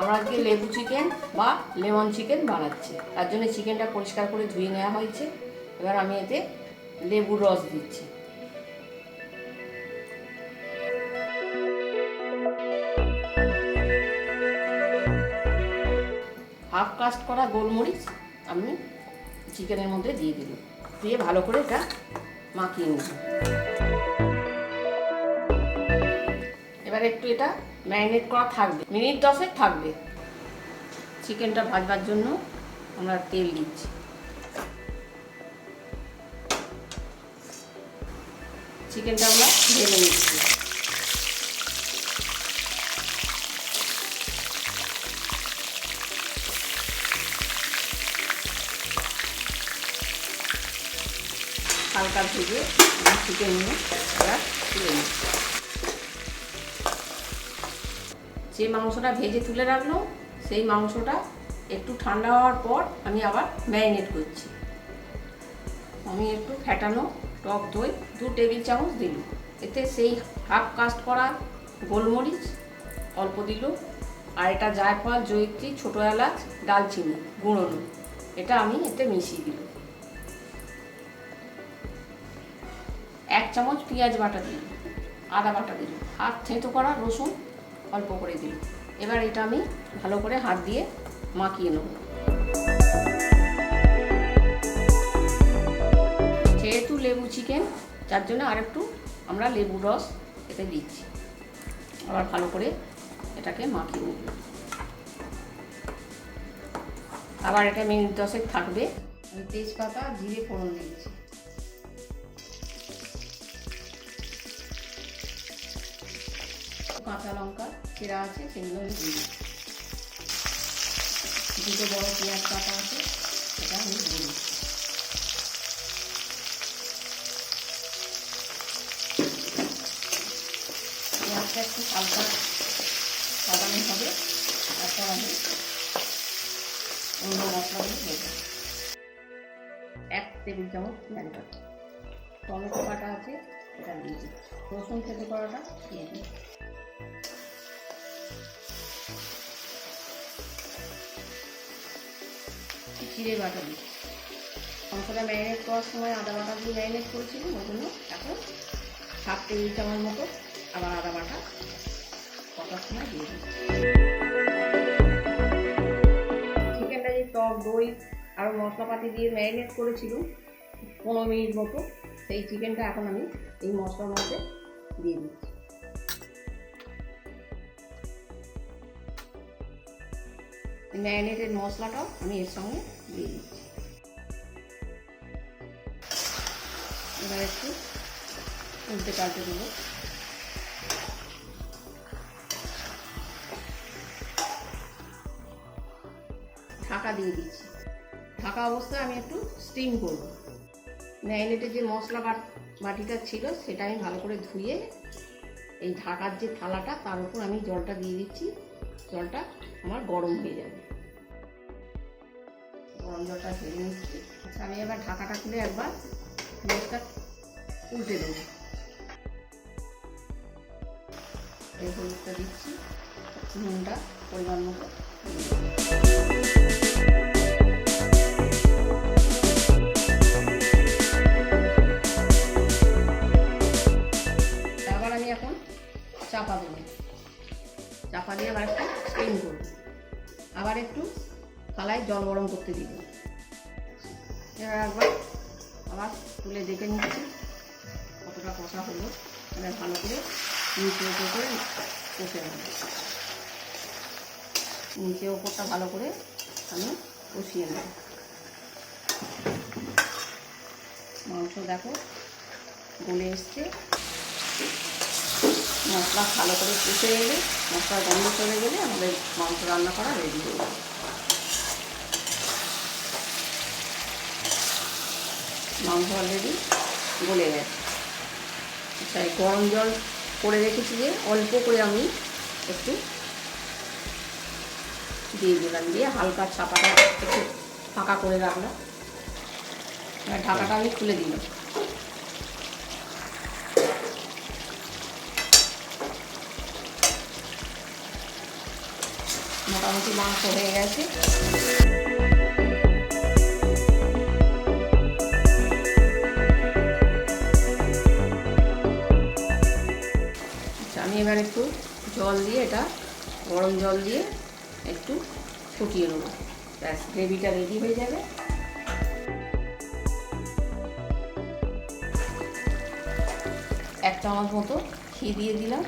আমরা আজকে লেবু চিকেন বা লেমন চিকেন বানাচ্ছি। তার জন্য চিকেনটা পরিষ্কার করে ধুয়ে নেওয়া হয়েছে। এবার আমি এতে লেবুর রস দিচ্ছি। হাফ কাস্ট করা গোলমরিচ আমি চিকেনের মধ্যে দিয়ে দিলাম, দিয়ে ভালো করে এটা মাখিয়ে নেব। এবার একটু এটা ম্যারিনেট করা থাকবে, মিনিট 10 থাকবে। চিকেনটা ভাজবার জন্য আমরা তেল দিচ্ছি। চিকেনটা আমরা ভেজে নিচ্ছি। হালকা ভেজে চিকেন নিয়ে এবার তুলে নিচ্ছি। যে মাংসটা ভেজে তুলে রাখলো সেই মাংসটা একটু ঠান্ডা হওয়ার পর আমি আবার ম্যারিনেট করছি। আমি একটু ফ্যাটানো টক দই 2 টেবিল চামচ দিল, এতে সেই হাফ কাস্ট করা গোলমরিচ অল্প দিল, আর এটা জায়ফল, জয়িত্রী, ছোটো এলাচ, ডালচিনি গুঁড়োনো, এটা আমি এতে মিশিয়ে দিল। 1 চামচ পেঁয়াজ বাটা দিল, আদা বাটা দিল, হাফ থেঁতো করা রসুন অল্প করে দিল। এবার এটা আমি ভালো করে হাত দিয়ে মাখিয়ে নেব। যেহেতু লেবু চিকেন, যার জন্য আরেকটু আমরা লেবুর রস এতে দিচ্ছি। আবার ভালো করে এটাকে মাখিয়ে নেব। আবার এটা মিনিট 10 থাকবে। আমি তেজপাতা জিরে ফোড়ন দিচ্ছি। কাঁচা লঙ্কা চেরা আছে সেগুলো আমি দিই। 2 বড় পেঁয়াজ কাটা আছে সেটা আমি দিই। পেঁয়াজটা একটু হালকা বাদামি হবে, তারপর আমি অন্য মশলাগুলো দেবো। 1 টেবিল চামচ লঙ্কা, টমেটো কাটা আছে এটা দিয়ে দিই, রসুন থেতো করাটা দিয়ে দিই। জিরে বাটা দিই। মাংসটা ম্যারিনেট করার সময় আদা বাটা দিয়ে ম্যারিনেট করেছিলাম, ওই জন্য এখন 1/2 টেবিল চামচ মতো আবার আদা বাটা কটার সময় দিয়ে দিই। চিকেনটা যে টক দই আর মশলাপাতি দিয়ে ম্যারিনেট করেছিলাম 15 মিনিট মতো, সেই চিকেনটা এখন আমি এই মশলার মধ্যে দিয়ে দিচ্ছি। ম্যারিনেটেড মশলাটাও আমি এর সঙ্গে দিয়ে দিচ্ছি। এবার একটু উল্টে পাল্টে দেবো। ঢাকা দিয়ে দিচ্ছি। ঢাকা অবস্থায় আমি একটু স্টিম করব। ম্যারিনেটের যে মশলা বাটিটা ছিল সেটা আমি ভালো করে ধুয়ে এই ঢাকার যে থালাটা তার উপর আমি জলটা দিয়ে দিচ্ছি। জলটা আমার গরম হয়ে যাবে। গরম জলটা ঢেলে নিচ্ছি। আচ্ছা, আমি এবার ঢাকাটা খুলে একবার গ্যাসটা উল্টে দেবো। এই হলুদটা দিচ্ছি, নুনটা পরিমাণ মতো। আবার আমি এখন চাপা দেবো। চাপা দিয়ে আবার একটু স্টিম করব। আবার একটু থালায় জল গরম করতে দিব। এবার একবার আবার তুলে দেখে নিচ্ছি কতটা কষা হলো। এবার ভালো করে নিচে উপর করে কষে নেব। নিচে ওপরটা ভালো করে আমি কষিয়ে নেব। মাংস দেখো গলে এসছে। মশলা ভালো করে কষে গেলে, মশলার গন্ধ চলে গেলে আমাদের মাংস রান্না করা রেডি হয়ে যাবে। মাংস অলরেডি গলে গেছে। আচ্ছা, এই গরম জল করে রেখেছি যে অল্প করে আমি একটু দিয়ে দিলাম, দিয়ে হালকা চাপাটা একটু ফাঁকা করে রাখলাম। এবার ঢাকাটা আমি খুলে দিলাম। মোটামুটি মাংস হয়ে গেছে। আমি এবার একটু জল দিয়ে, এটা গরম জল দিয়ে একটু ফুটিয়ে নেবো, ব্যাস গ্রেভিটা রেডি হয়ে যাবে। এক চামচ মতো ঘি দিয়ে দিলাম।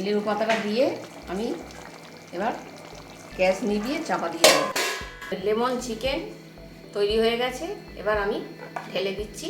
লেবু পাতাটা দিয়ে আমি এবার গ্যাস নিভিয়ে চাপা দিয়ে দেবো। লেমন চিকেন তৈরি হয়ে গেছে, এবার আমি ঢেলে দিচ্ছি।